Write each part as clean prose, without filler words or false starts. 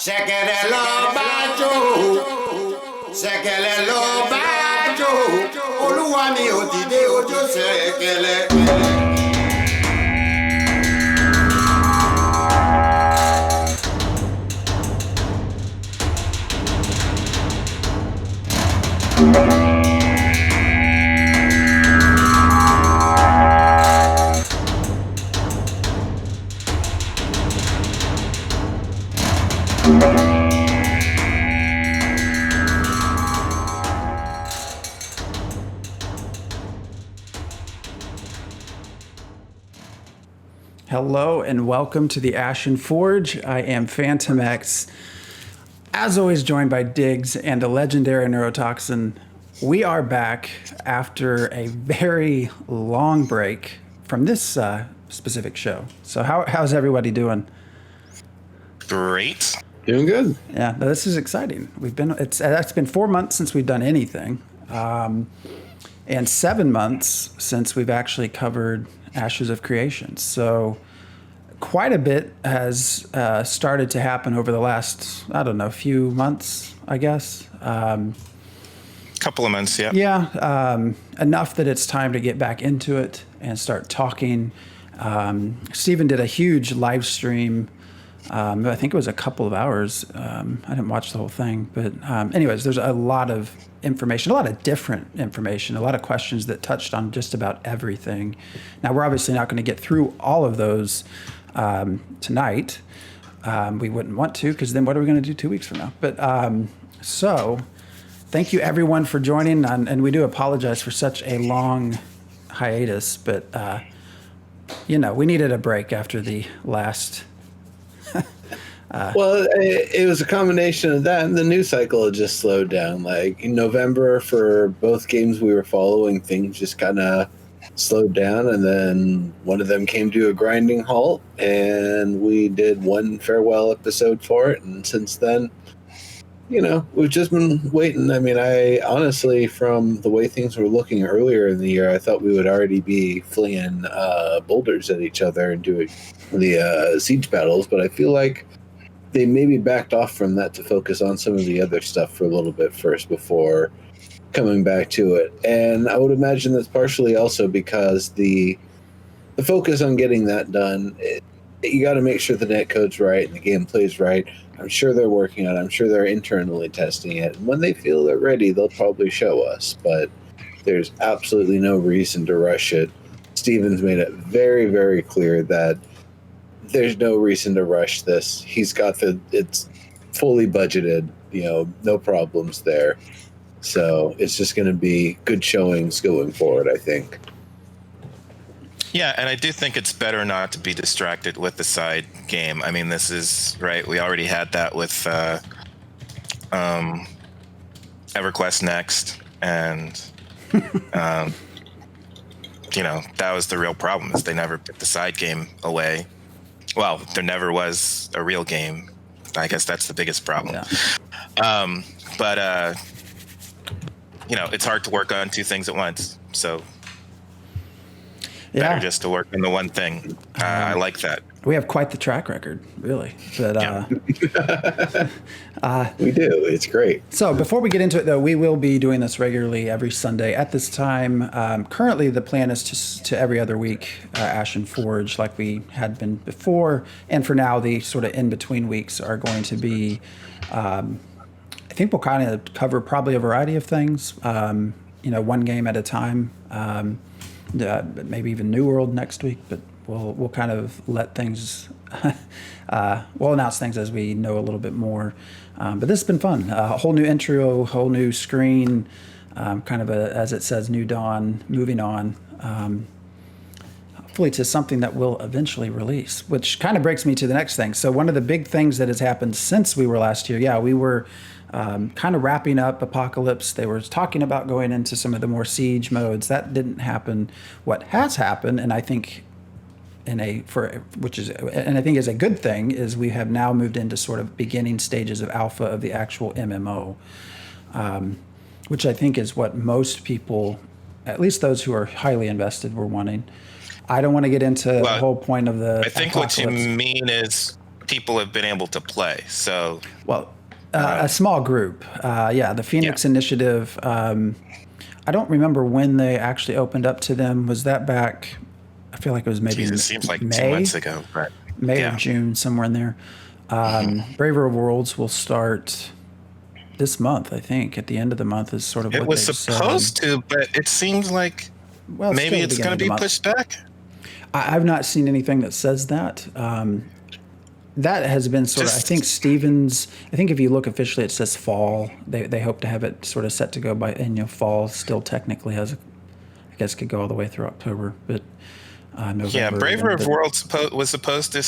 Ṣẹ̀kẹ̀rẹ̀ lọ bá jó, ṣẹ̀kẹ̀rẹ̀ lọ bá jó, olúwa mi ò dìde ojó ṣẹ̀kẹ̀rẹ̀. Hello and welcome to the Ashen Forge. I am Phantom X, as always joined by Diggs and the legendary Neurotoxin. We are back after a very long break from this specific show. So how's everybody doing? Great. Doing good. Yeah, no, this is exciting. It's been 4 months since we've done anything, and 7 months since we've actually covered Ashes of Creation. So quite a bit has started to happen over the last, few months, I guess. Couple of months, yeah. Yeah, enough that it's time to get back into it and start talking. Stephen did a huge live stream. I think it was a couple of hours. I didn't watch the whole thing. But anyways, there's a lot of information, a lot of different information, a lot of questions that touched on just about everything. Now, we're obviously not going to get through all of those tonight. We wouldn't want to, because then what are we going to do 2 weeks from now? But so thank you, everyone, for joining. And we do apologize for such a long hiatus. But, we needed a break after the last... Well, it was a combination of that and the news cycle had just slowed down. Like in November, for both games we were following, things just kind of slowed down, and then one of them came to a grinding halt, and we did one farewell episode for it. And since then, we've just been waiting. I mean, I honestly, from the way things were looking earlier in the year, I thought we would already be flinging boulders at each other and doing the siege battles, but I feel like they maybe backed off from that to focus on some of the other stuff for a little bit first before coming back to it. And I would imagine that's partially also because the focus on getting that done, you got to make sure the netcode's right and the gameplay's right. I'm sure they're working on it. I'm sure they're internally testing it. And when they feel they're ready, they'll probably show us. But there's absolutely no reason to rush it. Steven's made it very, very clear that there's no reason to rush this. He's got it's fully budgeted, no problems there. So it's just going to be good showings going forward, I think. Yeah, and I do think it's better not to be distracted with the side game. I mean, this is, right, we already had that with EverQuest Next, and, that was the real problem, is they never put the side game away. Well, there never was a real game. I guess that's the biggest problem. Yeah. But it's hard to work on two things at once. So better just to work on the one thing. I like that. We have quite the track record, really. But we do. It's great. So before we get into it, though, we will be doing this regularly every Sunday at this time. Currently, the plan is to every other week, Ashen Forge, like we had been before. And for now, the sort of in-between weeks are going to be, I think we'll kind of cover probably a variety of things, one game at a time. Maybe even New World next week, but we'll kind of let things, we'll announce things as we know a little bit more. But this has been fun. A whole new intro, whole new screen, kind of as it says, new dawn, moving on. Hopefully to something that will eventually release, which kind of breaks me to the next thing. So one of the big things that has happened since we were last year, we were kind of wrapping up Apocalypse. They were talking about going into some of the more siege modes. That didn't happen. What has happened, and I think I think is a good thing, is we have now moved into sort of beginning stages of alpha of the actual MMO, which I think is what most people, at least those who are highly invested, were wanting. I don't want to get into the whole point of the I think Apocalypse. what you mean is people have been able to play. So, Well, a small group. The Phoenix Initiative. I don't remember when they actually opened up to them. Was that back? I feel like it was maybe it seems like May? 2 months ago. But May or June, somewhere in there. Braver Worlds will start this month, I think. At the end of the month is sort of it what was they've supposed said. to, but it seems like Well, maybe still it's the going to beginning be of the pushed back. I've not seen anything that says that. That has been sort of, I think Stevens, I think if you look officially, it says fall. They hope to have it sort of set to go by, and fall still technically has, I guess, could go all the way through October, but November. Yeah, Braver of Worlds was supposed to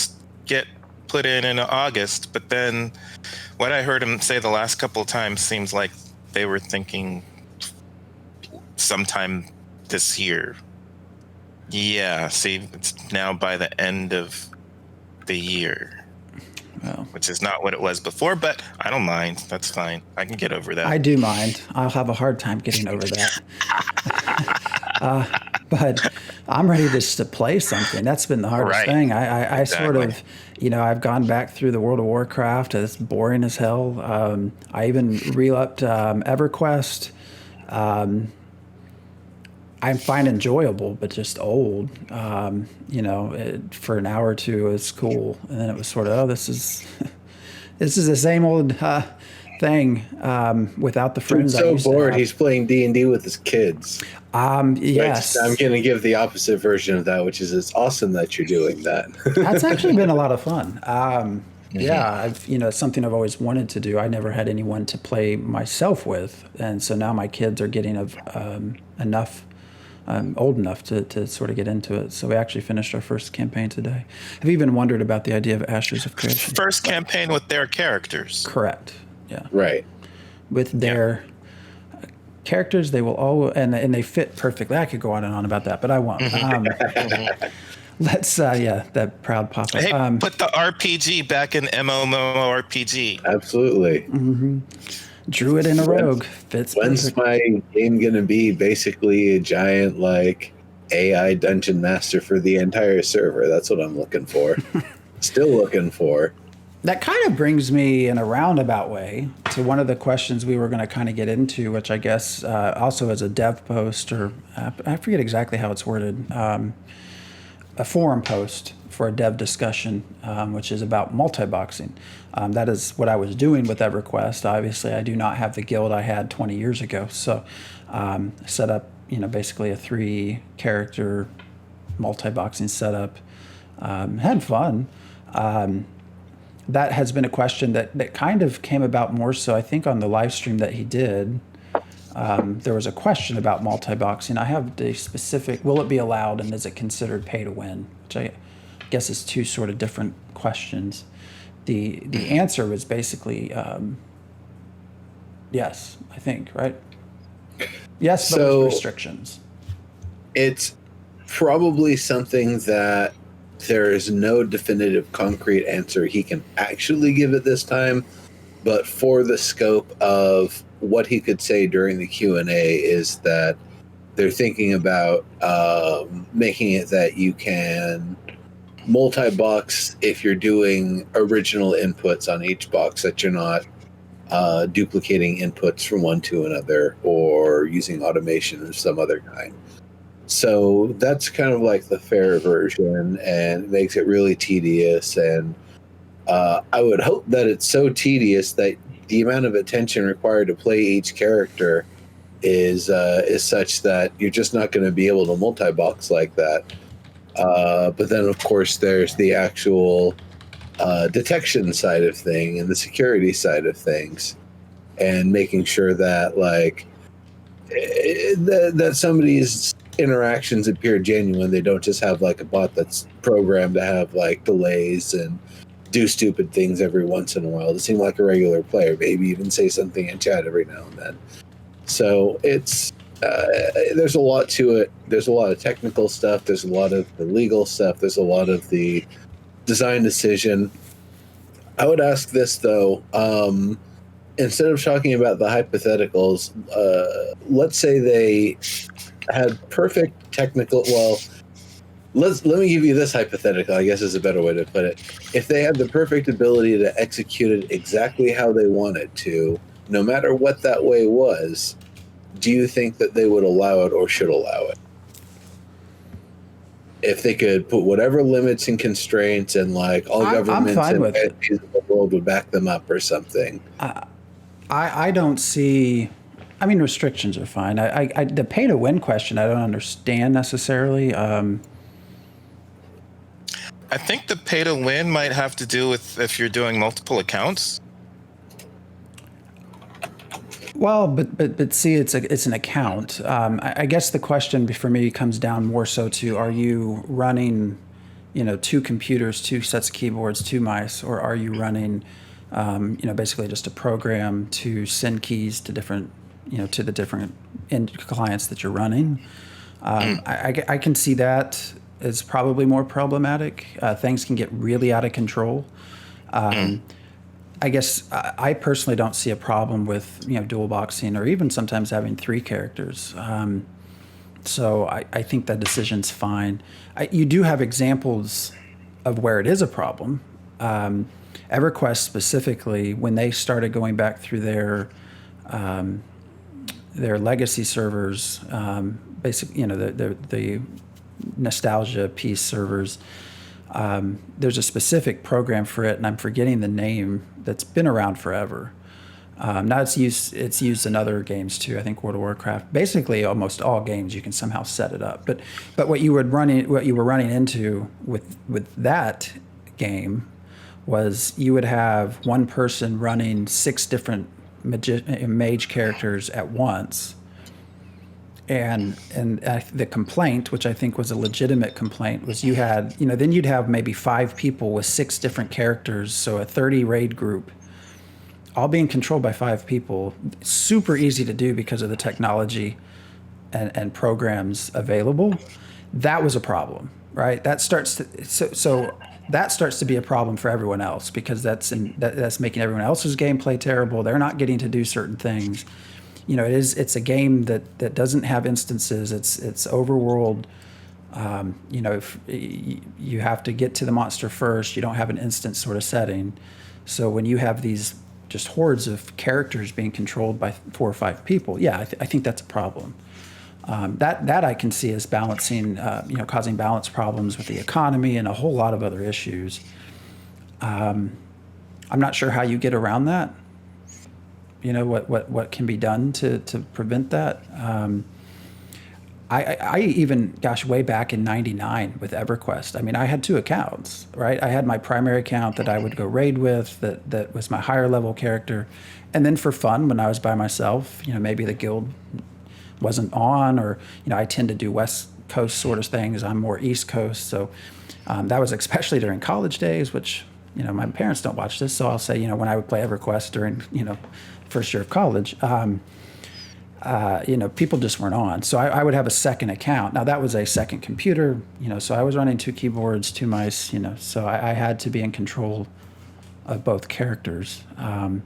get put in August, but then what I heard him say the last couple of times seems like they were thinking sometime this year. Yeah, see, it's now by the end of the year. Well, which is not what it was before, but I don't mind. That's fine. I can get over that. I do mind. I'll have a hard time getting over that. But I'm ready just to play something. That's been the hardest thing. I sort of, I've gone back through the World of Warcraft. It's boring as hell. I even re-upped EverQuest. I find enjoyable, but just old. For an hour or two, it's cool, and then it was sort of, this is the same old thing without the friends. I'm so bored. He's playing D&D with his kids. Yes, I'm going to give the opposite version of that, which is it's awesome that you're doing that. That's actually been a lot of fun. Yeah, it's something I've always wanted to do. I never had anyone to play myself with, and so now my kids are getting enough. Old enough to sort of get into it. So we actually finished our first campaign today. I've even wondered about the idea of Ashes of Creation. First campaign with their characters. Correct. Yeah. Right. With their characters, they will all, and they fit perfectly. I could go on and on about that, but I won't. Let's, that proud papa. Hey, put the RPG back in mmorpg. Absolutely. Mm-hmm. Druid and a rogue fits. When's my game gonna be basically a giant AI dungeon master for the entire server? That's what I'm looking for. Still looking for. That kind of brings me in a roundabout way to one of the questions we were going to kind of get into, which I guess also as a dev post, or I forget exactly how it's worded, a forum post for a dev discussion, which is about multi-boxing. That is what I was doing with EverQuest. Obviously, I do not have the guild I had 20 years ago. So set up, basically a 3-character multi-boxing setup. Had fun. That has been a question that kind of came about more so, I think, on the live stream that he did. There was a question about multi-boxing. I have the specific, will it be allowed and is it considered pay to win? Which I guess is 2 sort of different questions. The answer was basically yes, I think, right? Yes, but with restrictions. It's probably something that there is no definitive concrete answer he can actually give at this time, but for the scope of what he could say during the Q&A is that they're thinking about making it that you can multi-box if you're doing original inputs on each box, that you're not duplicating inputs from one to another or using automation of some other kind. So that's kind of like the fair version, and it makes it really tedious. And I would hope that it's so tedious that the amount of attention required to play each character is such that you're just not going to be able to multi-box like that. But then, of course, there's the actual detection side of thing and the security side of things, and making sure that that somebody's interactions appear genuine. They don't just have a bot that's programmed to have delays and do stupid things every once in a while to seem like a regular player, maybe even say something in chat every now and then. So it's there's a lot to it. There's a lot of technical stuff. There's a lot of the legal stuff. There's a lot of the design decision. I would ask this, though. Instead of talking about the hypotheticals, let's say they had perfect technical... Well, Let me give you this hypothetical, I guess is a better way to put it. If they had the perfect ability to execute it exactly how they wanted to, no matter what that way was, do you think that they would allow it or should allow it? If they could put whatever limits and constraints and like all governments and entities in the world would back them up or something. I don't see. I mean, restrictions are fine. The pay to win question, I don't understand necessarily. I think the pay to win might have to do with if you're doing multiple accounts. Well, but see, it's an account. I guess the question for me comes down more so to: are you running, 2 computers, 2 sets of keyboards, 2 mice, or are you running, basically just a program to send keys to different, to the different end clients that you're running? I can see that as probably more problematic. Things can get really out of control. I guess I personally don't see a problem with dual boxing or even sometimes having 3 characters. So I think that decision's fine. You do have examples of where it is a problem. EverQuest specifically, when they started going back through their legacy servers, basically the nostalgia piece servers. There's a specific program for it, and I'm forgetting the name, that's been around forever. Now it's used in other games too. I think World of Warcraft. Basically, almost all games you can somehow set it up. But what you were running into with that game was you would have one person running 6 different mage characters at once. And the complaint, which I think was a legitimate complaint, was you had, then you'd have maybe 5 people with 6 different characters, so a 30 raid group, all being controlled by 5 people. Super easy to do because of the technology and programs available. That was a problem, right? That starts to be a problem for everyone else, because that's making everyone else's gameplay terrible. They're not getting to do certain things. It's a game that doesn't have instances. It's overworld. If you have to get to the monster first, you don't have an instance sort of setting. So when you have these just hordes of characters being controlled by 4 or 5 people, yeah, I think that's a problem. That I can see as balancing, causing balance problems with the economy and a whole lot of other issues. I'm not sure how you get around that. What can be done to prevent that. I even, way back in '99 with EverQuest, I mean, I had 2 accounts, right? I had my primary account that I would go raid with, that was my higher level character. And then for fun, when I was by myself, maybe the guild wasn't on, or, I tend to do West Coast sort of things. I'm more East Coast. So that was especially during college days, which, my parents don't watch this. So I'll say, when I would play EverQuest during, first year of college, people just weren't on. So I would have a second account. Now that was a second computer, so I was running 2 keyboards, 2 mice, so I had to be in control of both characters. Again,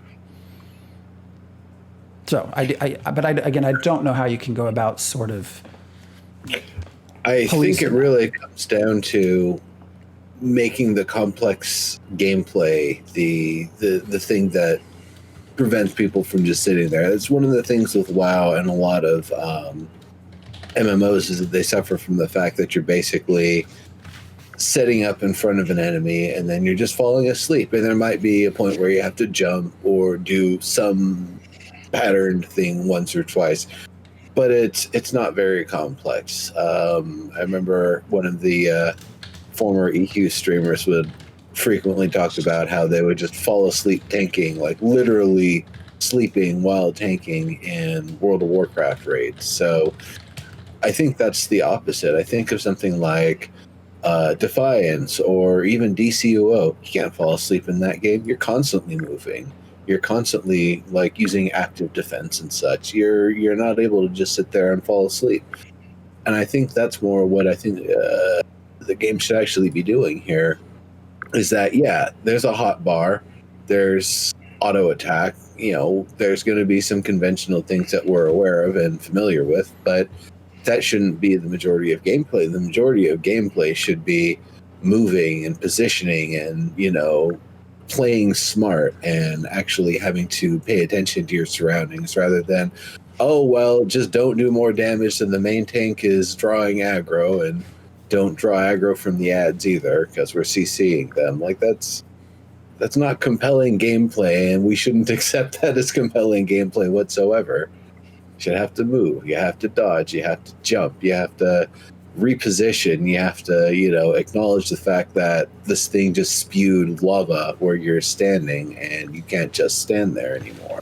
I don't know how you can go about sort of. I think it really comes down to making the complex gameplay the thing that prevents people from just sitting there. It's one of the things with WoW and a lot of MMOs is that they suffer from the fact that you're basically setting up in front of an enemy and then you're just falling asleep. And there might be a point where you have to jump or do some patterned thing once or twice. But it's not very complex. I remember one of the former EQ streamers would frequently talk about how they would just fall asleep tanking, like literally sleeping while tanking in World of Warcraft raids. So I think that's the opposite. I think of something like Defiance or even DCUO. You can't fall asleep in that game. You're constantly moving. You're constantly like using active defense and such. You're not able to just sit there and fall asleep. And I think that's more what I think the game should actually be doing here. Is that, yeah, there's a hot bar, there's auto attack, there's going to be some conventional things that we're aware of and familiar with, but that shouldn't be the majority of gameplay. The majority of gameplay should be moving and positioning and, playing smart and actually having to pay attention to your surroundings rather than, oh, well, just don't do more damage than the main tank is drawing aggro, and don't draw aggro from the ads either because we're CCing them. Like, that's not compelling gameplay, and we shouldn't accept that as compelling gameplay whatsoever. You should have to move, you have to dodge, you have to jump, you have to reposition, you have to, acknowledge the fact that this thing just spewed lava where you're standing and you can't just stand there anymore.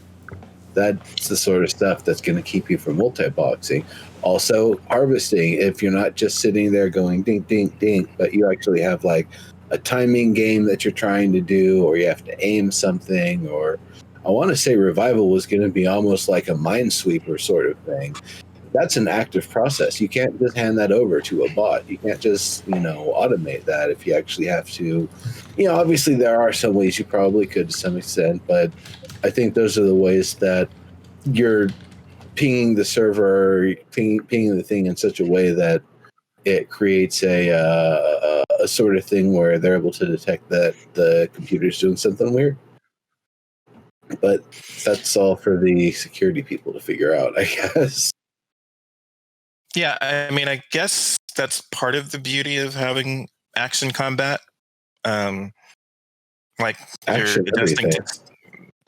That's the sort of stuff that's going to keep you from multi-boxing. Also, harvesting, if you're not just sitting there going dink, dink, dink, but you actually have like a timing game that you're trying to do, or you have to aim something, or I want to say revival was going to be almost like a minesweeper sort of thing. That's an active process. You can't just hand that over to a bot. You can't just, automate that. If you actually have to, obviously there are some ways you probably could to some extent, but I think those are the ways that you're pinging the server, pinging the thing in such a way that it creates a sort of thing where they're able to detect that the computer's doing something weird. But that's all for the security people to figure out, I guess. Yeah, I mean, I guess that's part of the beauty of having action combat. Like you're adjusting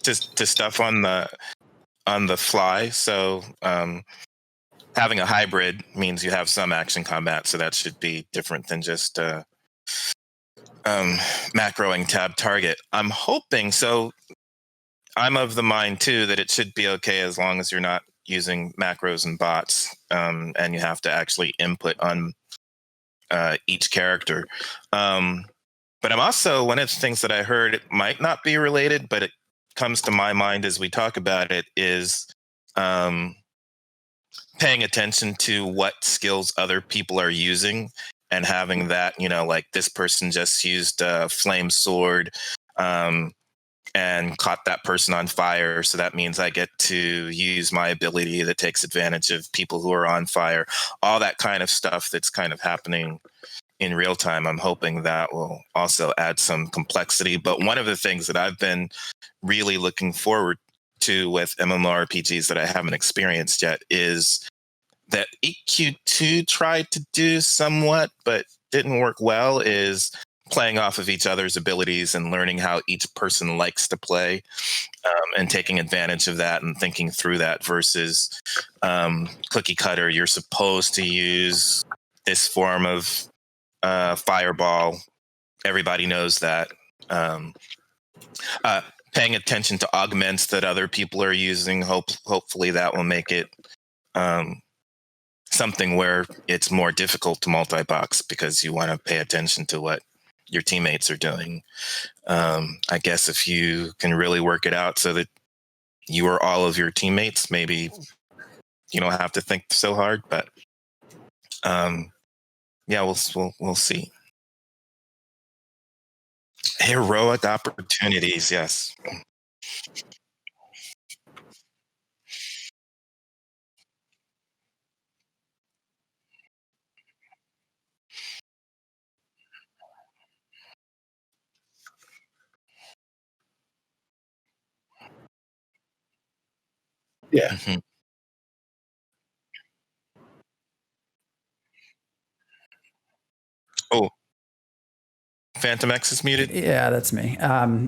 to stuff on the fly. So having a hybrid means you have some action combat. So that should be different than just macroing tab target. I'm hoping so. I'm of the mind too that it should be okay as long as you're not using macros and bots, and you have to actually input on each character. But I'm also, one of the things that I heard, it might not be related, but it comes to my mind as we talk about it, is paying attention to what skills other people are using and having that, like this person just used a flame sword, and caught that person on fire. So that means I get to use my ability that takes advantage of people who are on fire. All that kind of stuff that's kind of happening in real time. I'm hoping that will also add some complexity. But one of the things that I've been really looking forward to with MMORPGs that I haven't experienced yet is that EQ2 tried to do somewhat, but didn't work well, is playing off of each other's abilities and learning how each person likes to play, and taking advantage of that and thinking through that versus cookie cutter. You're supposed to use this form of fireball. Everybody knows that. Paying attention to augments that other people are using. Hopefully that will make it something where it's more difficult to multi-box because you want to pay attention to what your teammates are doing. I guess if you can really work it out so that you are all of your teammates, maybe you don't have to think so hard. But yeah, we'll see. Heroic opportunities, yes. Yeah. Mm-hmm. Oh, Phantom X is muted. Yeah, that's me.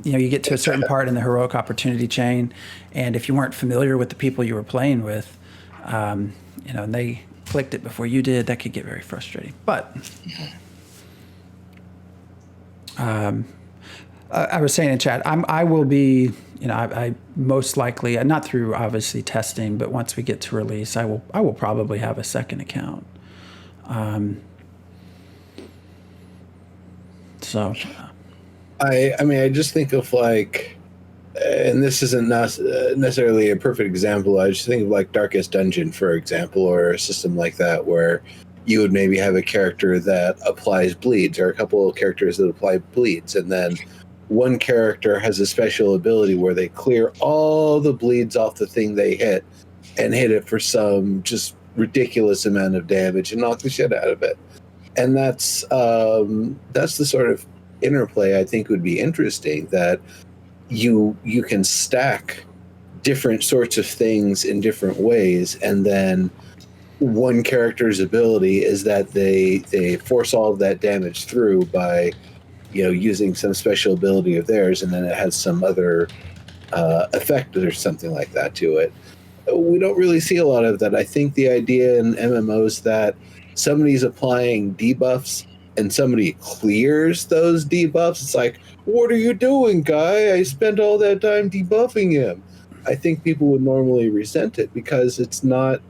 You get to a certain part in the heroic opportunity chain, and if you weren't familiar with the people you were playing with, and they clicked it before you did, that could get very frustrating. But I was saying in chat, I will be, I most likely, not through obviously testing, but once we get to release, I will probably have a second account. So, I mean, I just think of like, and this isn't necessarily a perfect example. I just think of like Darkest Dungeon, for example, or a system like that where you would maybe have a character that applies bleeds, or a couple of characters that apply bleeds, and then one character has a special ability where they clear all the bleeds off the thing they hit and hit it for some just ridiculous amount of damage and knock the shit out of it. And that's the sort of interplay I think would be interesting, that you can stack different sorts of things in different ways, and then one character's ability is that they force all of that damage through by using some special ability of theirs, and then it has some other effect or something like that to it. We don't really see a lot of that. I think the idea in MMOs that somebody's applying debuffs and somebody clears those debuffs, it's like, what are you doing, guy? I spent all that time debuffing him. I think people would normally resent it because it's not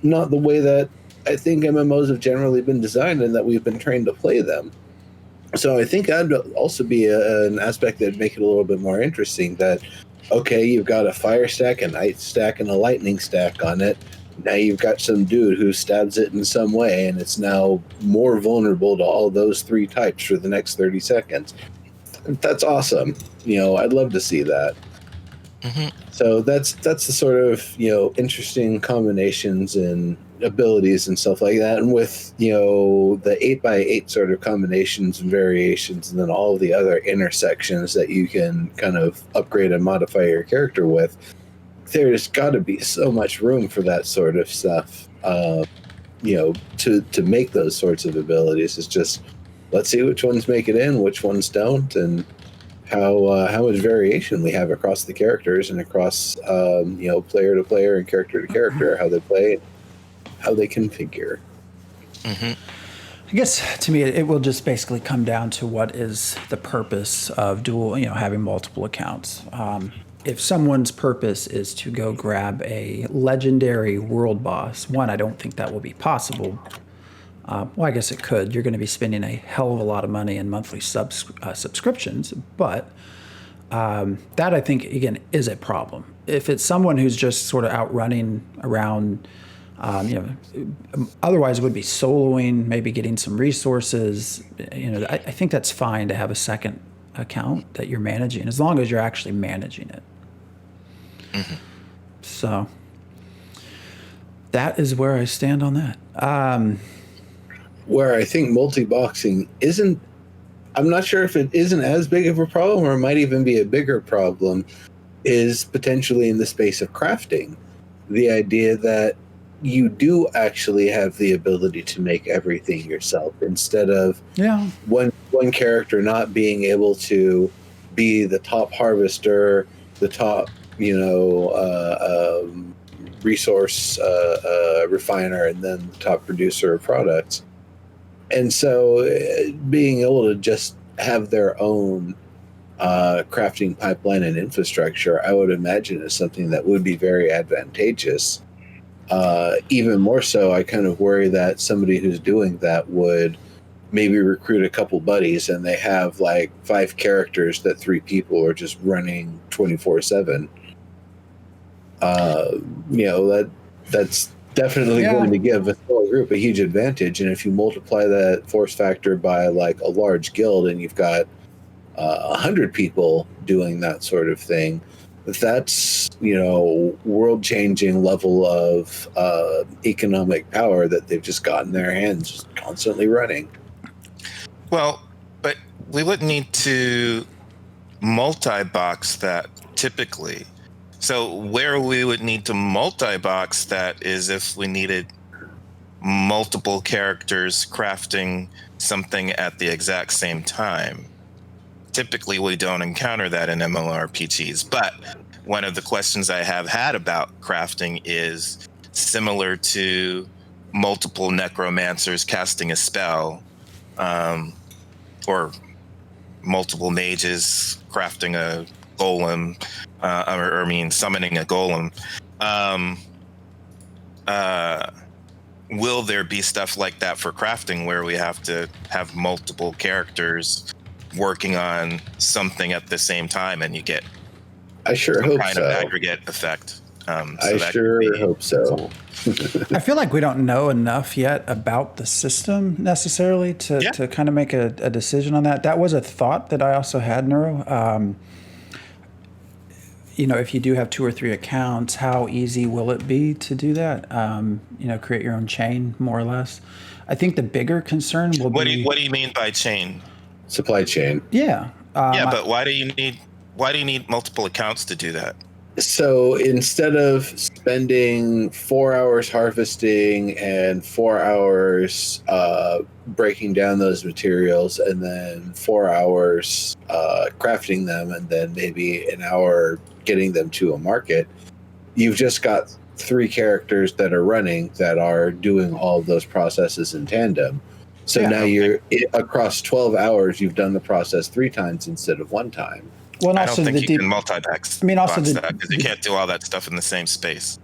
the way that I think MMOs have generally been designed and that we've been trained to play them. So I think that'd also be an aspect that'd make it a little bit more interesting, that, okay, you've got a fire stack, an ice stack, and a lightning stack on it. Now you've got some dude who stabs it in some way, and it's now more vulnerable to all those three types for the next 30 seconds. That's awesome. I'd love to see that. Mm-hmm. So that's the sort of interesting combinations and abilities and stuff like that, and with the 8x8 sort of combinations and variations, and then all of the other intersections that you can kind of upgrade and modify your character with. There's got to be so much room for that sort of stuff, to make those sorts of abilities. It's just, let's see which ones make it in, which ones don't, and how much variation we have across the characters and across player to player and character to character, how they play, how they configure. Mm-hmm. I guess to me it will just basically come down to what is the purpose of having multiple accounts. If someone's purpose is to go grab a legendary world boss, one, I don't think that will be possible. Well, I guess it could. You're going to be spending a hell of a lot of money in monthly subscriptions, but that I think, again, is a problem. If it's someone who's just sort of out running around, otherwise would be soloing, maybe getting some resources, I think that's fine to have a second account that you're managing, as long as you're actually managing it. Mm-hmm. So that is where I stand on that. Where I think multi-boxing isn't, I'm not sure if it isn't as big of a problem, or it might even be a bigger problem, is potentially in the space of crafting. The idea that you do actually have the ability to make everything yourself, instead of one character not being able to be the top harvester, the top resource refiner, and then the top producer of products. And so being able to just have their own crafting pipeline and infrastructure, I would imagine, is something that would be very advantageous. Even more so, I kind of worry that somebody who's doing that would maybe recruit a couple buddies, and they have like 5 characters that 3 people are just running 24/7. That's definitely going to give a small group a huge advantage. And if you multiply that force factor by like a large guild, and you've got 100 people doing that sort of thing, that's world-changing level of economic power that they've just got in their hands, just constantly running. Well, but we wouldn't need to multi-box that typically. So where we would need to multi-box that is if we needed multiple characters crafting something at the exact same time. Typically, we don't encounter that in mmorpgs. But one of the questions I have had about crafting is similar to multiple necromancers casting a spell, or multiple mages crafting a golem, summoning a golem. Will there be stuff like that for crafting where we have to have multiple characters working on something at the same time, and you get I sure hope kind so. of aggregate effect? I sure hope so. I feel like we don't know enough yet about the system necessarily to kind of make a decision on that. That was a thought that I also had, Neuro. if you do have 2 or 3 accounts, how easy will it be to do that? Create your own chain, more or less. I think the bigger concern will be. What do you mean by chain? Supply chain. Yeah. But why do you need multiple accounts to do that? So instead of spending 4 hours harvesting and 4 hours breaking down those materials and then 4 hours crafting them and then maybe an hour getting them to a market, you've just got 3 characters that are running that are doing all of those processes in tandem. So now you're across 12 hours, you've done the process 3 times instead of 1 time. Well, and I also don't think you can multi-box. Because you can't do all that stuff in the same space.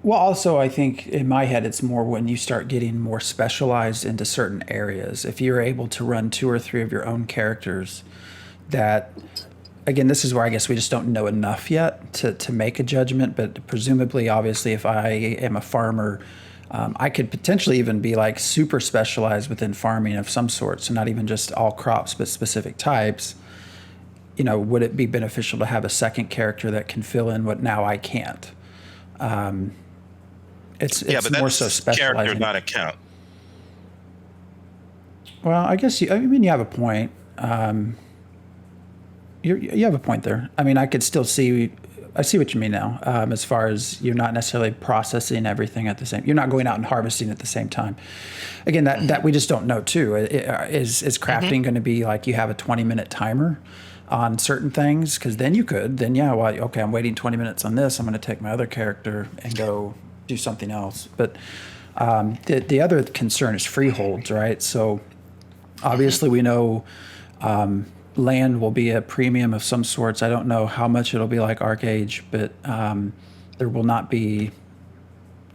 Well, also, I think in my head, it's more when you start getting more specialized into certain areas. If you're able to run 2 or 3 of your own characters, that, again, this is where I guess we just don't know enough yet to make a judgment. But presumably, obviously, if I am a farmer, I could potentially even be like super specialized within farming of some sort. So not even just all crops, but specific types. Would it be beneficial to have a second character that can fill in what now I can't? It's but more that's so specializing. Character, not account. Well, I guess you have a point. You have a point there. I mean, I could still see. I see what you mean now. As far as you're not necessarily processing everything at the same. You're not going out and harvesting at the same time. Again, that we just don't know too. Is crafting going to be like you have a 20-minute timer on certain things? Because then I'm waiting 20 minutes on this. I'm going to take my other character and go do something else. But the other concern is freeholds, right? So obviously we know land will be a premium of some sorts. I don't know how much it'll be like ArcAge, but there will not be,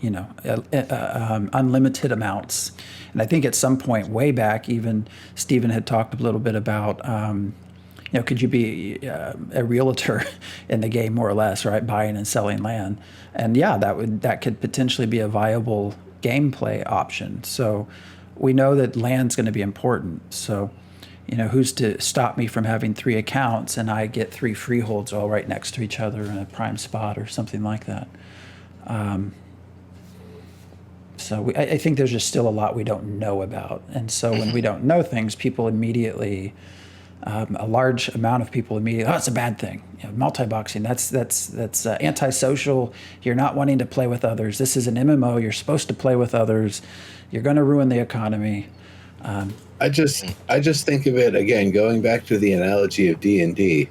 unlimited amounts. And I think at some point way back, even Stephen had talked a little bit about, could you be a realtor in the game, more or less, right? Buying and selling land. And that could potentially be a viable gameplay option. So we know that land's going to be important. So, who's to stop me from having 3 accounts and I get 3 freeholds all right next to each other in a prime spot or something like that. I think there's just still a lot we don't know about. And so when we don't know things, people immediately... a large amount of people immediately, it's a bad thing. Multi-boxing, that's antisocial. You're not wanting to play with others. This is an MMO. You're supposed to play with others. You're going to ruin the economy. I just think of it again, going back to the analogy of D&D,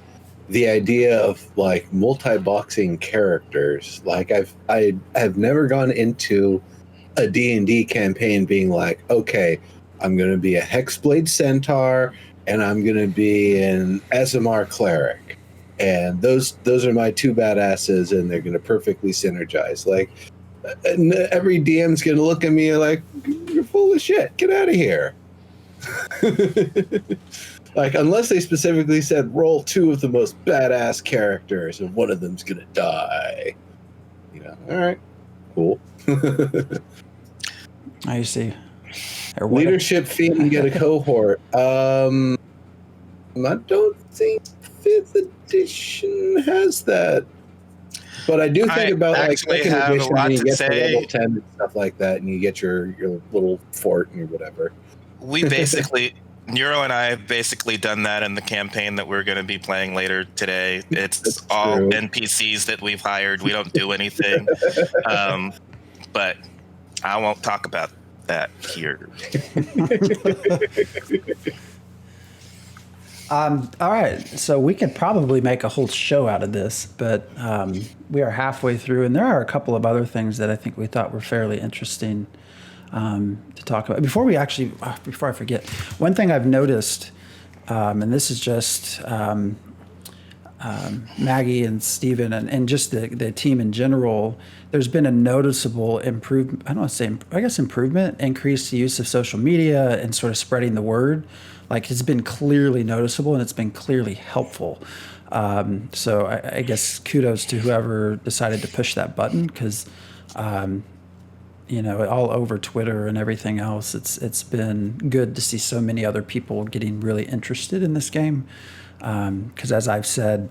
the idea of like multi-boxing characters. Like I have never gone into a D&D campaign being like, okay, I'm going to be a Hexblade Centaur and I'm going to be an Azamar Cleric. And those are my 2 badasses, and they're going to perfectly synergize. Like, every DM's going to look at me like, you're full of shit. Get out of here. Like, unless they specifically said, roll 2 of the most badass characters, and one of them's going to die. All right, cool. I see. Leadership feat and get a cohort. I don't think 5th edition has that. But I do think about like 2nd edition when you get to level 10 and stuff like that, and you get your little fort and whatever. We basically, Neuro and I have basically done that in the campaign that we're going to be playing later today. It's all NPCs that we've hired. We don't do anything. But I won't talk about that here. All right, so we could probably make a whole show out of this, but we are halfway through, and there are a couple of other things that I think we thought were fairly interesting to talk about. Before I forget, one thing I've noticed, and this is just Maggie and Steven and just the team in general, there's been a noticeable improvement. I don't want to say, I guess improvement, increased use of social media and sort of spreading the word. Like, it's been clearly noticeable and it's been clearly helpful. So I guess kudos to whoever decided to push that button, because, all over Twitter and everything else, it's been good to see so many other people getting really interested in this game. Because as I've said,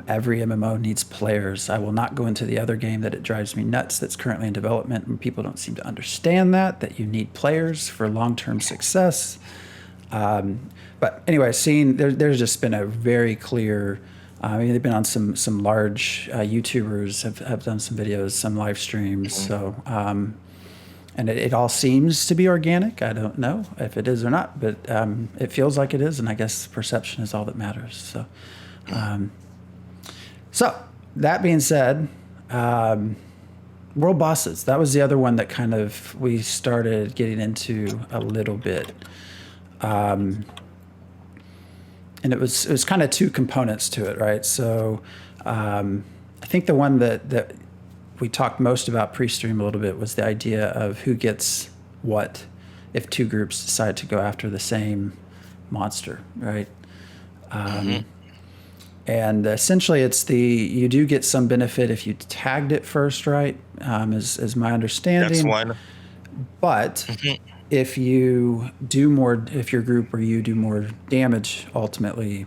Every MMO needs players. I will not go into the other game that it drives me nuts that's currently in development, and people don't seem to understand that you need players for long-term success. But anyway, there's just been a very clear. They've been on some large YouTubers have done some videos, some live streams. So, and it all seems to be organic. I don't know if it is or not, but it feels like it is, and I guess perception is all that matters. So, so that being said, world bosses. That was the other one that kind of we started getting into a little bit. And it was kind of two components to it, right? So I think the one that we talked most about pre-stream a little bit was the idea of who gets what if two groups decide to go after the same monster, right? And essentially you do get some benefit if you tagged it first, right? Is my understanding. That's one. But if your group or you do more damage, ultimately,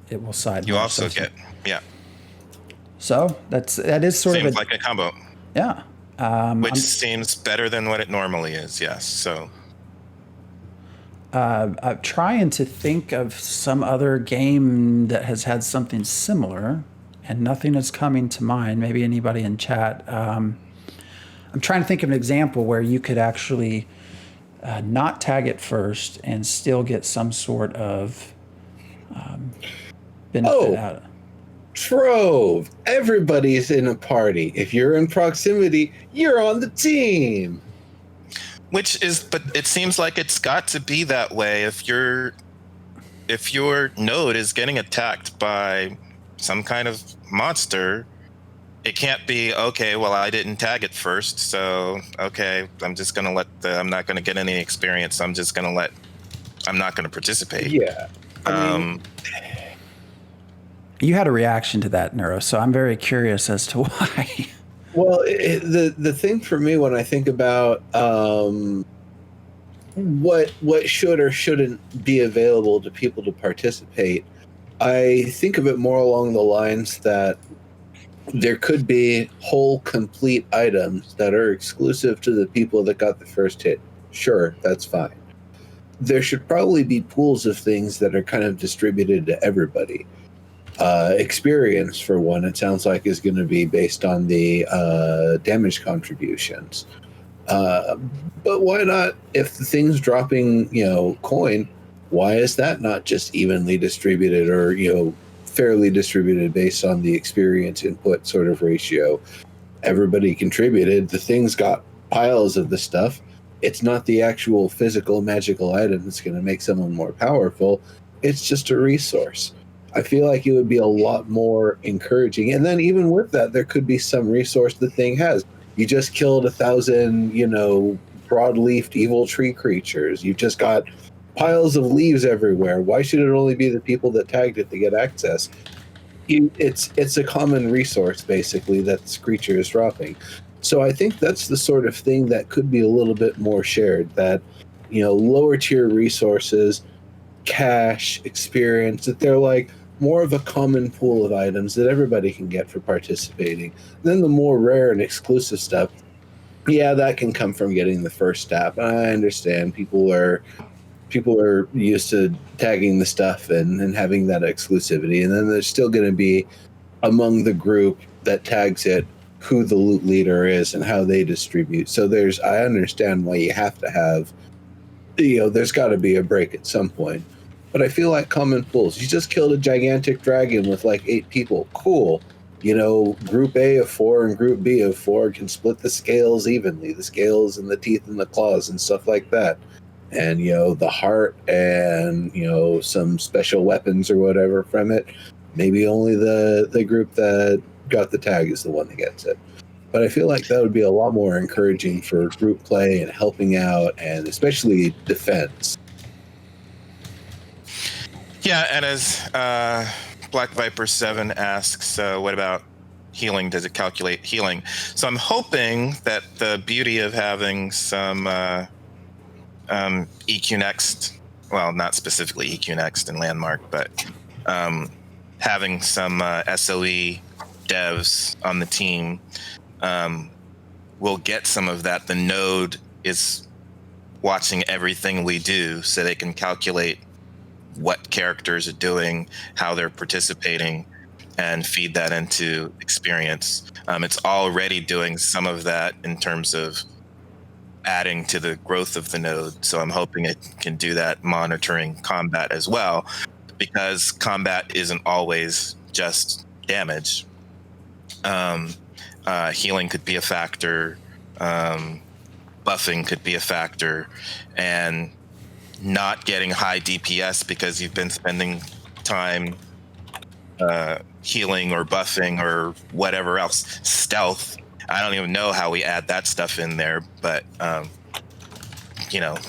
it will side. You also get, yeah. So that is sort Seems of like a combo. Yeah. Which seems better than what it normally is, yes. So. I'm trying to think of some other game that has had something similar, and nothing is coming to mind. Maybe anybody in chat. I'm trying to think of an example where you could actually not tag it first and still get some sort of benefit out of it. Trove. Everybody's in a party. If you're in proximity, you're on the team. But it seems like it's got to be that way if your node is getting attacked by some kind of monster. It can't be, okay, well, I didn't tag it first, so, okay, I'm just going to I'm not going to get any experience. I'm not going to participate. Yeah. You had a reaction to that, Neuro, so I'm very curious as to why. Well, the thing for me when I think about what should or shouldn't be available to people to participate, I think of it more along the lines that there could be whole complete items that are exclusive to the people that got the first hit. Sure, that's fine. There should probably be pools of things that are kind of distributed to everybody. Experience, for one, it sounds like is going to be based on the damage contributions. But why not, if the thing's dropping, coin, why is that not just evenly distributed or, fairly distributed based on the experience input sort of ratio? Everybody contributed. The thing's got piles of the stuff. It's not the actual physical magical item that's going to make someone more powerful. It's just a resource. I feel like it would be a lot more encouraging. And then even with that, there could be some resource the thing has. You just killed 1,000, broad-leafed evil tree creatures. You've just got piles of leaves everywhere. Why should it only be the people that tagged it to get access? It's a common resource, basically, that this creature is dropping. So I think that's the sort of thing that could be a little bit more shared, that, lower tier resources, cash, experience, that they're like more of a common pool of items that everybody can get for participating. Then the more rare and exclusive stuff, yeah, that can come from getting the first stab. I understand people are used to tagging the stuff and having that exclusivity. And then there's still going to be among the group that tags it who the loot leader is and how they distribute. So I understand why you have to have, there's got to be a break at some point. But I feel like common pools. You just killed a gigantic dragon with like 8 people. Cool. Group A of 4 and Group B of 4 can split the scales evenly. The scales and the teeth and the claws and stuff like that. And, the heart and, some special weapons or whatever from it. Maybe only the group that got the tag is the one that gets it. But I feel like that would be a lot more encouraging for group play and helping out, and especially defense. Yeah, and as Black Viper 7 asks, what about healing? Does it calculate healing? So I'm hoping that the beauty of having some EQ Next, well, not specifically EQ Next and Landmark, but having some SOE devs on the team will get some of that. The node is watching everything we do, so they can calculate what characters are doing, how they're participating, and feed that into experience. It's already doing some of that in terms of adding to the growth of the node. So I'm hoping it can do that monitoring combat as well, because combat isn't always just damage. Healing could be a factor. Buffing could be a factor, and not getting high DPS because you've been spending time healing or buffing or whatever else. Stealth, I don't even know how we add that stuff in there, but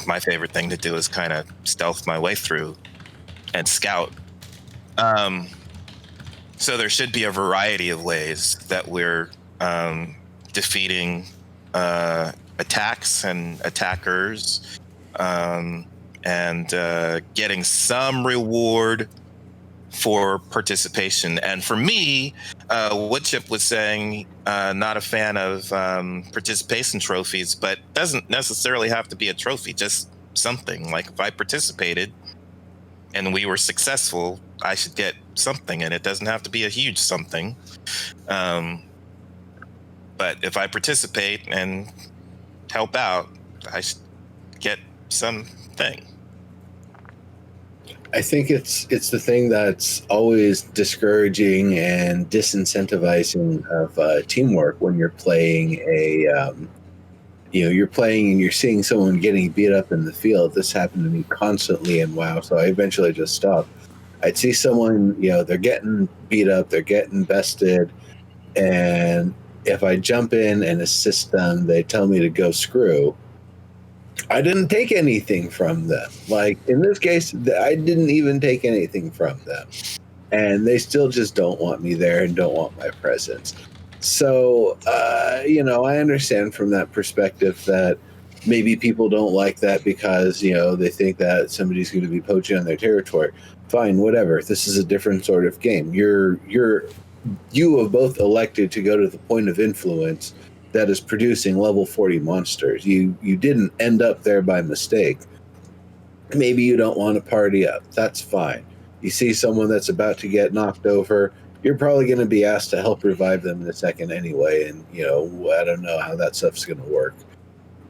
my favorite thing to do is kind of stealth my way through and scout. So there should be a variety of ways that we're defeating attacks and attackers, and getting some reward for participation. And for me, Woodchip was saying not a fan of participation trophies, but doesn't necessarily have to be a trophy, just something. Like if I participated and we were successful, I should get something, and it doesn't have to be a huge something. But if I participate and help out, I should get something. I think it's the thing that's always discouraging and disincentivizing of teamwork when you're playing you're playing and you're seeing someone getting beat up in the field. This happened to me constantly in WoW, so I eventually just stopped. I'd see someone, they're getting beat up, they're getting bested, and if I jump in and assist them, they tell me to go screw. I didn't take anything from them. Like in this case, I didn't even take anything from them. And they still just don't want me there and don't want my presence. So, I understand from that perspective that maybe people don't like that because, they think that somebody's going to be poaching on their territory. Fine, whatever. This is a different sort of game. You have both elected to go to the point of influence that is producing level 40 monsters. You didn't end up there by mistake. Maybe you don't want to party up. That's fine. You see someone that's about to get knocked over, you're probably going to be asked to help revive them in a second anyway. And, I don't know how that stuff's going to work.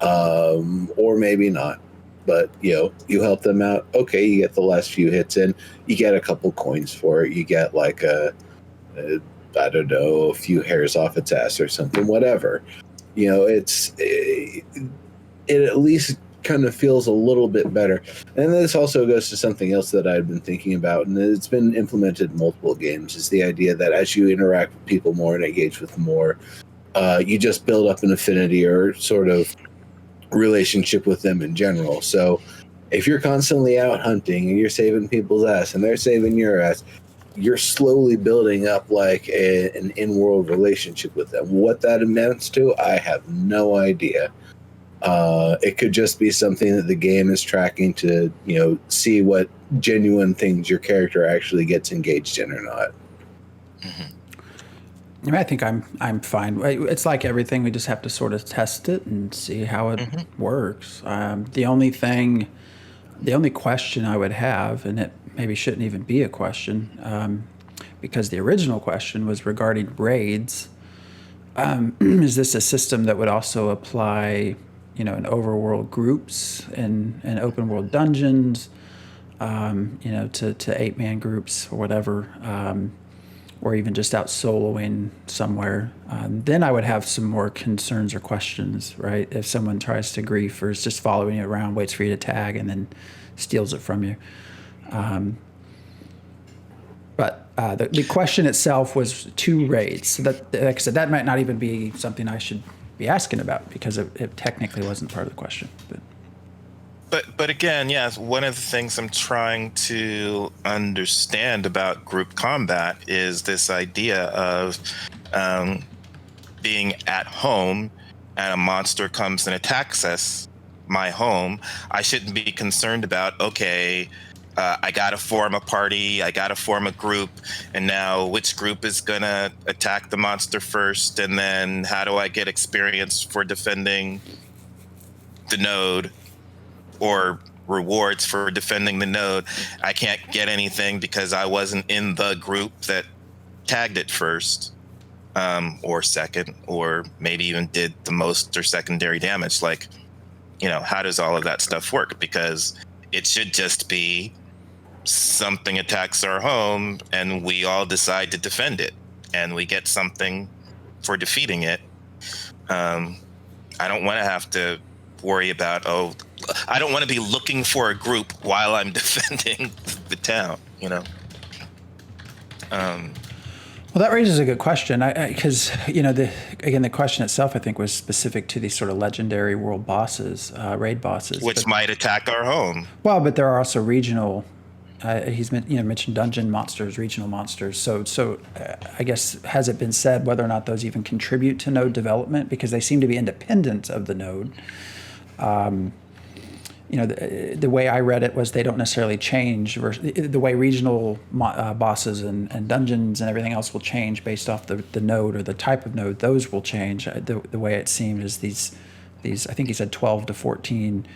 Or maybe not. But, you help them out. Okay, you get the last few hits in. You get a couple coins for it. You get like a few hairs off its ass or something, whatever. It at least kind of feels a little bit better. And this also goes to something else that I've been thinking about, and it's been implemented in multiple games, is the idea that as you interact with people more and engage with more, you just build up an affinity or sort of relationship with them in general. So if you're constantly out hunting and you're saving people's ass and they're saving your ass, you're slowly building up like an in-world relationship with them. What that amounts to, I have no idea. It could just be something that the game is tracking to, see what genuine things your character actually gets engaged in or not. Mm-hmm. I think I'm fine. It's like everything; we just have to sort of test it and see how it works. The only question I would have, and it maybe shouldn't even be a question, because the original question was regarding raids. Is this a system that would also apply, in overworld groups and open world dungeons, to 8-man groups or whatever, or even just out soloing somewhere? Then I would have some more concerns or questions, right? If someone tries to grief or is just following you around, waits for you to tag, and then steals it from you. But the question itself was 2 raids. So that, like I said, that might not even be something I should be asking about because it technically wasn't part of the question. But again, yes, one of the things I'm trying to understand about group combat is this idea of being at home and a monster comes and attacks my home. I shouldn't be concerned about, okay, I got to form a party, I got to form a group, and now which group is going to attack the monster first, and then how do I get experience for defending the node or rewards for defending the node. I can't get anything because I wasn't in the group that tagged it first, or second, or maybe even did the most or secondary damage. Like, how does all of that stuff work? Because it should just be something attacks our home and we all decide to defend it and we get something for defeating it. I don't want to have to worry about, I don't want to be looking for a group while I'm defending the town, Well, that raises a good question, because the question itself, I think, was specific to these sort of legendary world bosses, raid bosses, which might attack our home. Well, but there are also regional. He's mentioned dungeon monsters, regional monsters. So I guess, has it been said whether or not those even contribute to node development, because they seem to be independent of the node? The way I read it was they don't necessarily change. The way regional bosses and dungeons and everything else will change based off the node or the type of node, those will change. The way it seemed is these I think he said 12 to 14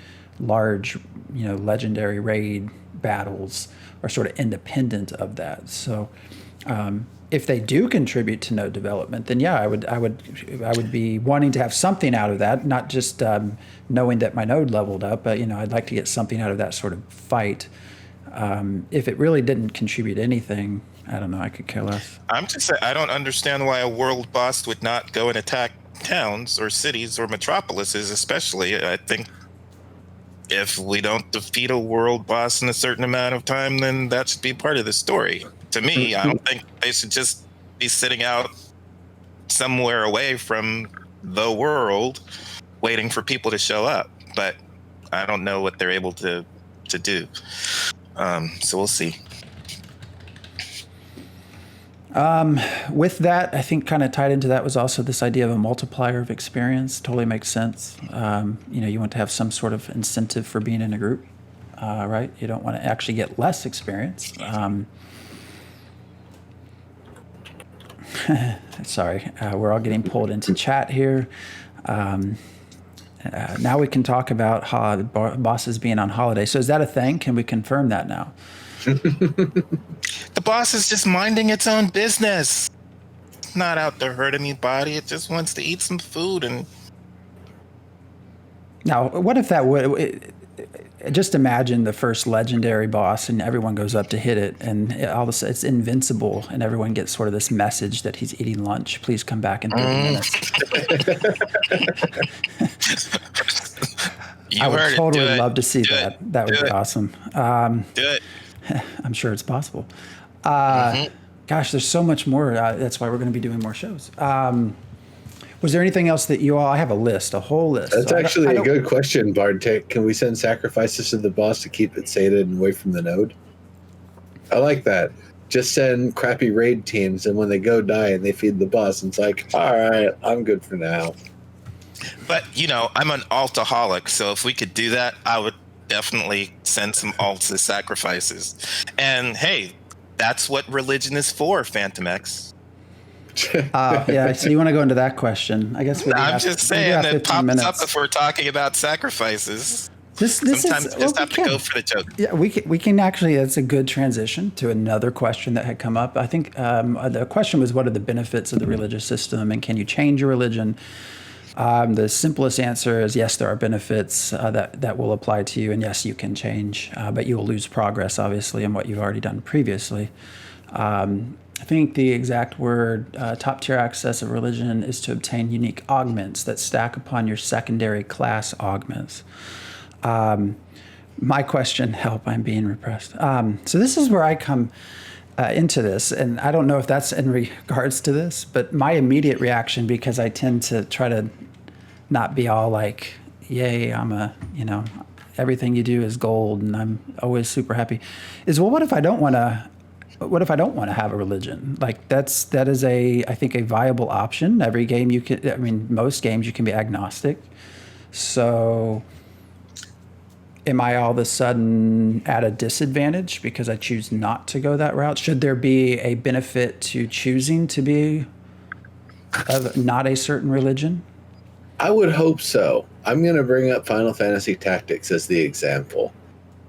large, legendary raid battles are sort of independent of that. So if they do contribute to node development, then yeah, I would be wanting to have something out of that, not just knowing that my node leveled up, but I'd like to get something out of that sort of fight. If it really didn't contribute anything, I don't know, I could care less. I'm just saying, I don't understand why a world boss would not go and attack towns or cities or metropolises, especially. I think if we don't defeat a world boss in a certain amount of time, then that should be part of the story. To me, I don't think they should just be sitting out somewhere away from the world waiting for people to show up. But I don't know what they're able to do. So we'll see. With that, I think kind of tied into that was also this idea of a multiplier of experience. Totally makes sense. You want to have some sort of incentive for being in a group, right? You don't want to actually get less experience. Sorry, we're all getting pulled into chat here. Now we can talk about bosses being on holiday. So is that a thing? Can we confirm that now? The boss is just minding its own business. It's not out to hurt anybody. It just wants to eat some food. And now, what if that would? Just imagine the first legendary boss, and everyone goes up to hit it, and all of a sudden it's invincible, and everyone gets sort of this message that he's eating lunch. Please come back in 30 minutes. I would totally love to see that. That would be awesome. Do it. I'm sure it's possible. Gosh, there's so much more. That's why we're going to be doing more shows. Was there anything else that you all? I have a list, a whole list. That's actually a good question, Bartek. Can we send sacrifices to the boss to keep it sated and away from the node? I like that. Just send crappy raid teams, and when they go die and they feed the boss, it's like, all right, I'm good for now. But, I'm an altaholic, so if we could do that, I would definitely send some alts as sacrifices. And hey, that's what religion is for, Phantom X. Yeah, so you want to go into that question? I guess I'm just saying that pops up if we're talking about sacrifices. Sometimes you just have to go for the joke. Yeah, we can actually. That's a good transition to another question that had come up. I think the question was, what are the benefits of the religious system, and can you change your religion? The simplest answer is yes, there are benefits that will apply to you, and yes, you can change, but you will lose progress, obviously, in what you've already done previously. I think the exact word, top-tier access of religion, is to obtain unique augments that stack upon your secondary class augments. My question, help, I'm being repressed. So this is where I come into this, and I don't know if that's in regards to this, but my immediate reaction, because I tend to try to not be all like, yay, everything you do is gold and I'm always super happy, is, well, what if I don't want to have a religion? Like that is I think a viable option. Every game most games you can be agnostic. So am I all of a sudden at a disadvantage because I choose not to go that route? Should there be a benefit to choosing to be of not a certain religion? I would hope so. I'm going to bring up Final Fantasy Tactics as the example.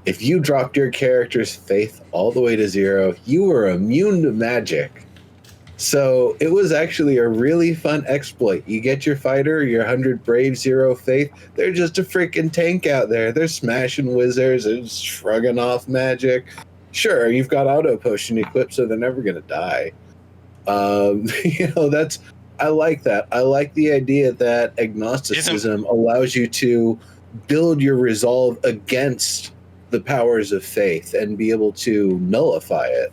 If you dropped your character's faith all the way to 0, you were immune to magic. So it was actually a really fun exploit. You get your fighter, your 100 brave, 0 faith. They're just a freaking tank out there. They're smashing wizards and shrugging off magic. Sure, you've got auto potion equipped, so they're never going to die. I like that. I like the idea that agnosticism allows you to build your resolve against the powers of faith and be able to nullify it.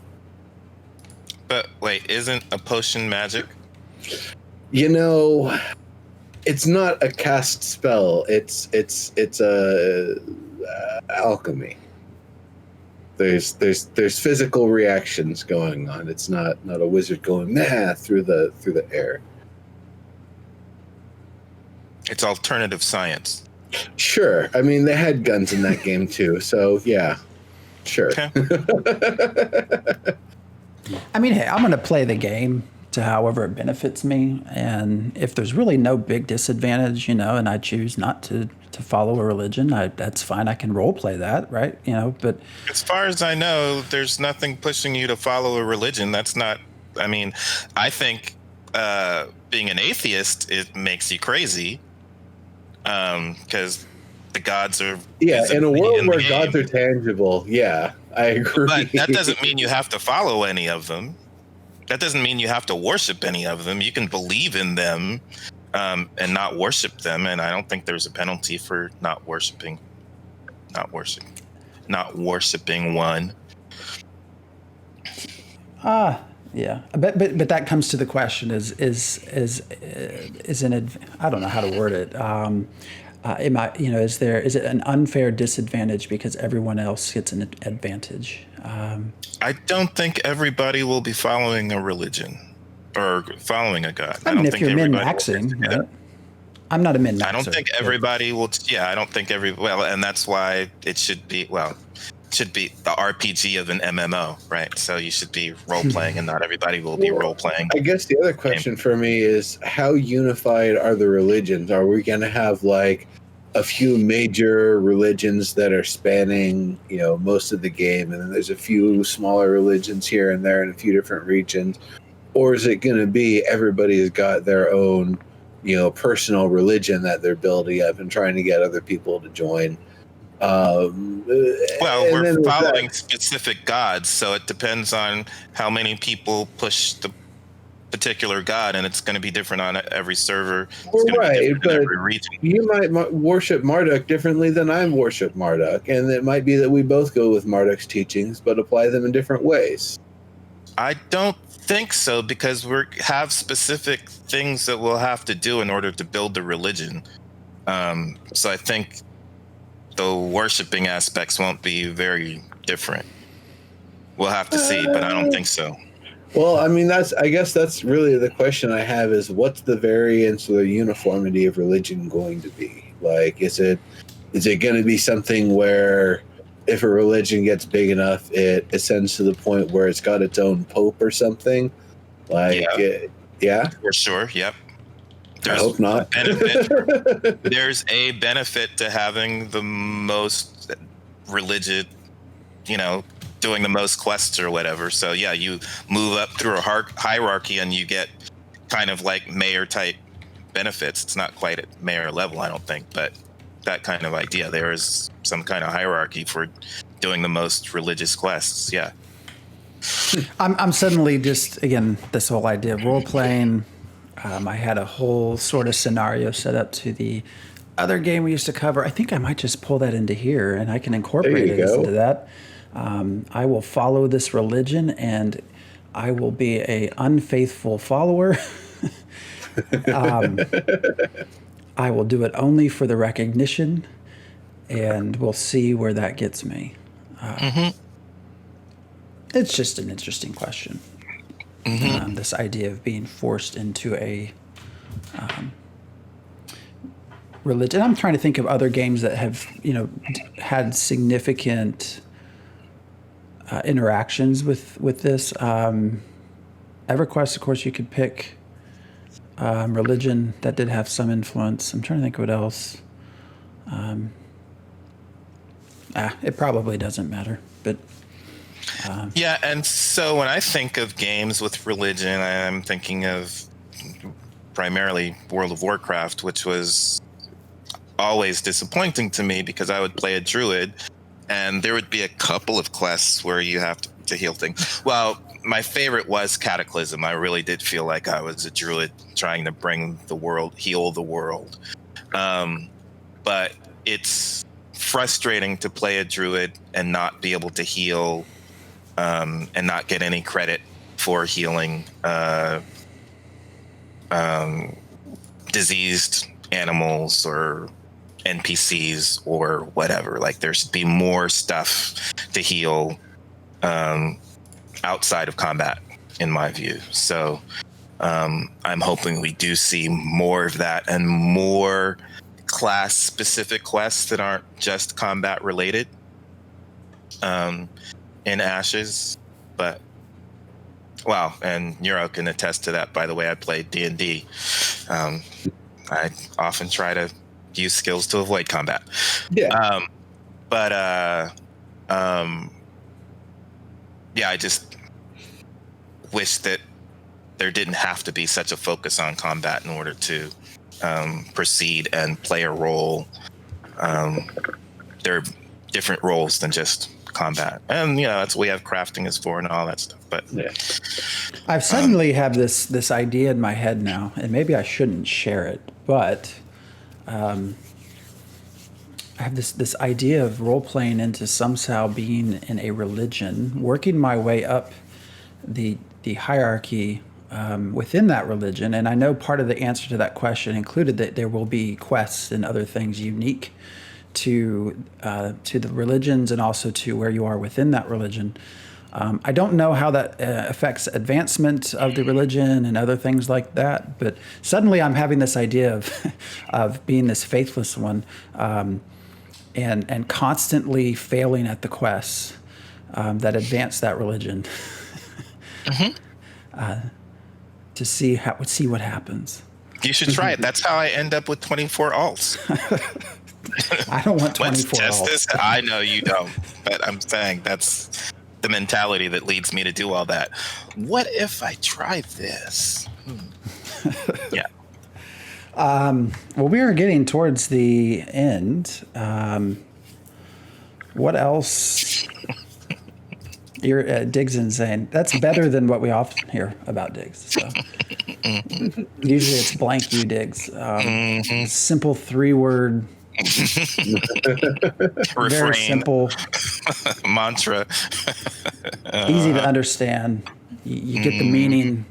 But wait, isn't a potion magic? It's not a cast spell. It's a alchemy. There's physical reactions going on. It's not a wizard going through the air. It's alternative science. Sure. I mean, they had guns in that game too, so yeah. Sure. Okay. I mean, hey, I'm going to play the game to however it benefits me. And if there's really no big disadvantage, and I choose not to follow a religion, that's fine. I can role play that, right? But as far as I know, there's nothing pushing you to follow a religion. That's not, I think being an atheist, it makes you crazy. Because the gods are... Yeah, in a world where gods are tangible, yeah, I agree. But that doesn't mean you have to follow any of them. That doesn't mean you have to worship any of them. You can believe in them and not worship them, and I don't think there's a penalty for not worshiping one. Yeah, but that comes to the question: is I don't know how to word it. Is it an unfair disadvantage because everyone else gets an advantage? I don't think everybody will be following a religion or following a god. I mean, if you're min-maxing, right? I'm not a min-maxer. I don't think everybody will. Yeah, I don't think and that's why it should be. Well, should be the RPG of an MMO, right? So you should be role playing, and not everybody will be role playing. I guess the other question for me is, how unified are the religions? Are we going to have like a few major religions that are spanning, most of the game, and then there's a few smaller religions here and there in a few different regions? Or is it going to be everybody's got their own, personal religion that they're building up and trying to get other people to join? We're following specific gods, so it depends on how many people push the particular god, and it's going to be different on every server. Right, but every region. You might worship Marduk differently than I worship Marduk, and it might be that we both go with Marduk's teachings, but apply them in different ways. I don't think so, because we have specific things that we'll have to do in order to build the religion. So I think the worshiping aspects won't be very different. We'll have to see, but I don't think so. Well, I mean, I guess that's really the question I have is, what's the variance or the uniformity of religion going to be? Like, is it going to be something where if a religion gets big enough, it ascends to the point where it's got its own pope or something? Like, yeah? For sure, yep. I hope not. There's a benefit to having the most religious, doing the most quests or whatever. So yeah, you move up through a hierarchy and you get kind of like mayor type benefits. It's not quite at mayor level, I don't think, but that kind of idea. There is some kind of hierarchy for doing the most religious quests. Yeah. I'm suddenly just, again, this whole idea of role playing. I had a whole sort of scenario set up to the other game we used to cover. I think I might just pull that into here, and I can incorporate it into that. I will follow this religion, and I will be a unfaithful follower. I will do it only for the recognition, and we'll see where that gets me. It's just an interesting question. This idea of being forced into a religion. I'm trying to think of other games that have, had significant interactions with this. EverQuest, of course, you could pick. Religion, that did have some influence. I'm trying to think what else. It probably doesn't matter, but. Yeah, and so when I think of games with religion, I'm thinking of primarily World of Warcraft, which was always disappointing to me because I would play a druid and there would be a couple of quests where you have to heal things. Well, my favorite was Cataclysm. I really did feel like I was a druid trying to heal the world. But it's frustrating to play a druid and not be able to heal and not get any credit for healing diseased animals or NPCs or whatever. Like there should be more stuff to heal outside of combat, in my view. So I'm hoping we do see more of that and more class-specific quests that aren't just combat related in Ashes. But wow, and Neuro can attest to that. By the way, I played D&D. I often try to use skills to avoid combat. Yeah. Yeah, I just wish that there didn't have to be such a focus on combat in order to proceed and play a role. There are different roles than just combat, and that's what we have crafting is for and all that stuff. But Yeah. I've suddenly have this idea in my head now, and maybe I shouldn't share it, but I have this idea of role playing into somehow being in a religion, working my way up the hierarchy within that religion. And I know part of the answer to that question included that there will be quests and other things unique to the religions and also to where you are within that religion. I don't know how that affects advancement of the religion and other things like that, but suddenly I'm having this idea of being this faithless one and constantly failing at the quests that advance that religion. To see what happens. You should try it. That's how I end up with 24 alts. I don't want 24 Let's test alts. this. I know you don't, but I'm saying that's the mentality that leads me to do all that. What if I try this? Yeah. Well, we are getting towards the end. What else? Diggs is saying that's better than what we often hear about Diggs. So usually it's blank you Diggs. Simple 3-word. Refrain. Very simple. Mantra. Easy to understand. You get the meaning.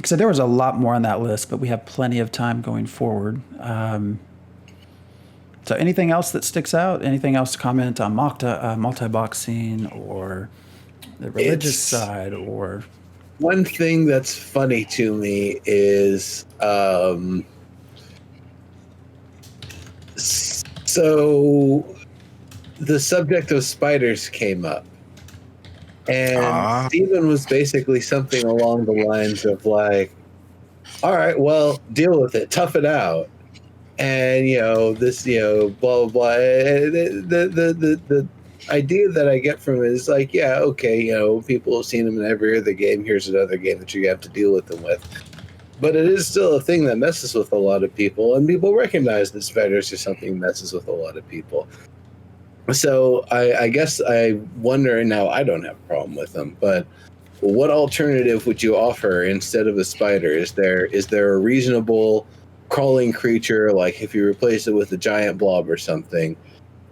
So there was a lot more on that list, but we have plenty of time going forward. So anything else that sticks out? Anything else to comment on multi-boxing or the religious side? Or one thing that's funny to me is so the subject of spiders came up. And Steven was basically something along the lines of like, all right, well, deal with it, tough it out. And, this, blah, blah, blah. The idea that I get from it is like, yeah, okay, people have seen them in every other game. Here's another game that you have to deal with them with. But it is still a thing that messes with a lot of people. And people recognize that spiders are something that messes with a lot of people. So I guess I wonder, now I don't have a problem with them, but what alternative would you offer instead of a spider? Is there a reasonable crawling creature, like if you replace it with a giant blob or something?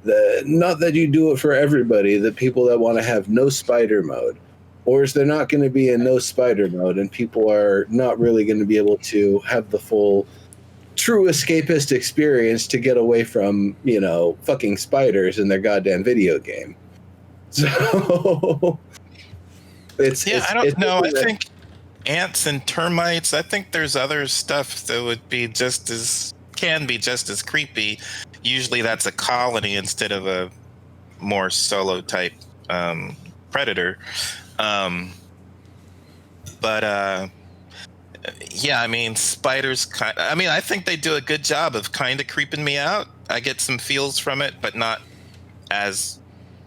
Not that you do it for everybody, the people that want to have no spider mode. Or is there not going to be a no spider mode and people are not really going to be able to have the full true escapist experience to get away from, fucking spiders in their goddamn video game? So I don't know. I think ants and termites. I think there's other stuff that would be can be just as creepy. Usually that's a colony instead of a more solo type predator. But yeah, I mean, spiders. I think they do a good job of kind of creeping me out. I get some feels from it, but not as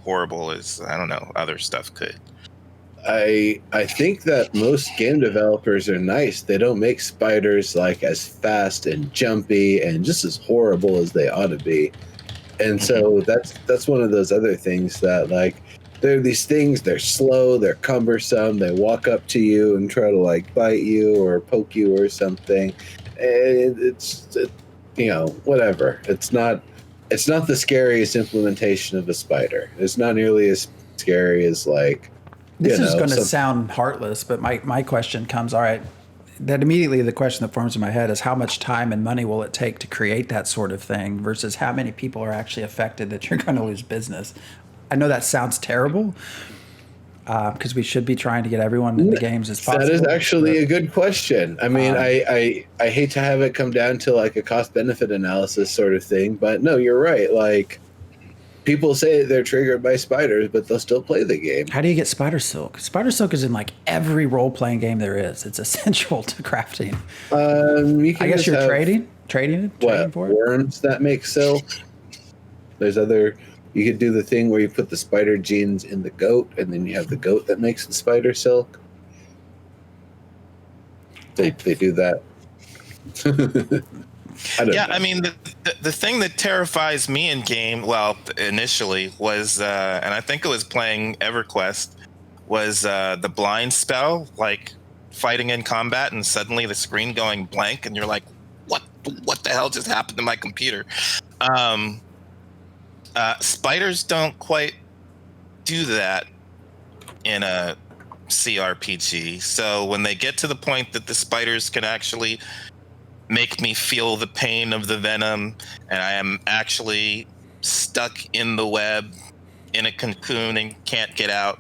horrible as, I don't know, other stuff could. I think that most game developers are nice. They don't make spiders like as fast and jumpy and just as horrible as they ought to be. And so that's one of those other things that, like, they're these things, they're slow, they're cumbersome, they walk up to you and try to like bite you or poke you or something. And it's whatever. It's not the scariest implementation of a spider. It's not nearly as scary as like this is going to sound heartless, but my question comes, all right, that immediately the question that forms in my head is how much time and money will it take to create that sort of thing versus how many people are actually affected that you're going to lose business. I know that sounds terrible because we should be trying to get everyone in the games as possible. That is actually a good question. I mean, I hate to have it come down to like a cost-benefit analysis sort of thing, but no, you're right. Like, people say they're triggered by spiders, but they'll still play the game. How do you get spider silk? Spider silk is in like every role-playing game there is. It's essential to crafting. I guess you're trading for it? Worms that make silk. There's other. You could do the thing where you put the spider genes in the goat, and then you have the goat that makes the spider silk. They do that. I mean, the thing that terrifies me in game, well, initially was, and I think it was playing EverQuest, was the blind spell, like fighting in combat and suddenly the screen going blank, and you're like, what the hell just happened to my computer? Spiders don't quite do that in a CRPG. So when they get to the point that the spiders can actually make me feel the pain of the venom, and I am actually stuck in the web in a cocoon and can't get out,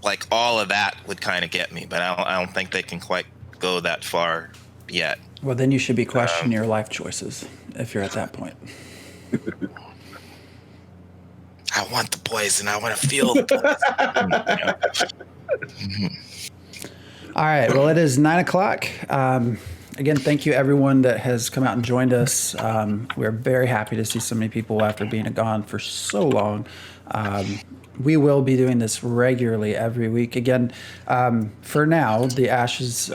like all of that would kind of get me. But I don't think they can quite go that far yet. Well, then you should be questioning your life choices if you're at that point. I want the poison. I want to feel the poison. All right. Well, it is 9:00. Again, thank you everyone that has come out and joined us. We're very happy to see so many people after being gone for so long. We will be doing this regularly every week. Again, for now, the Ashes,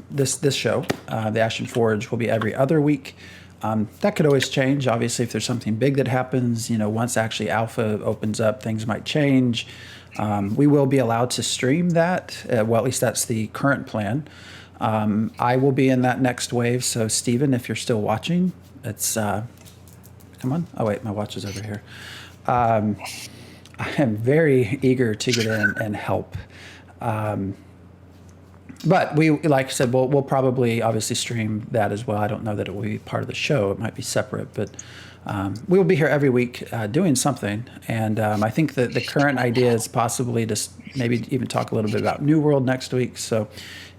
this show, the Ashen Forge, will be every other week. That could always change. Obviously, if there's something big that happens, once actually alpha opens up, things might change. We will be allowed to stream that. Well, at least that's the current plan. I will be in that next wave. So, Steven, if you're still watching, it's come on. Oh, wait, my watch is over here. I am very eager to get in and help. But we, like I said, we'll probably obviously stream that as well. I don't know that it will be part of the show. It might be separate, but we will be here every week doing something. And I think that the current idea is possibly to maybe even talk a little bit about New World next week. So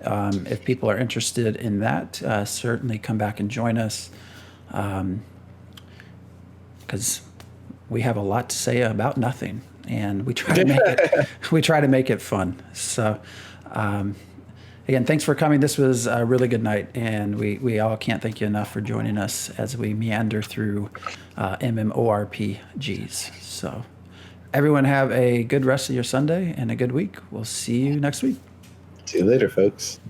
if people are interested in that, certainly come back and join us, because we have a lot to say about nothing, and we try to make it fun. So. Again, thanks for coming. This was a really good night, and we all can't thank you enough for joining us as we meander through mmorpgs. So everyone have a good rest of your Sunday and a good week. We'll see you next week. See you later, folks.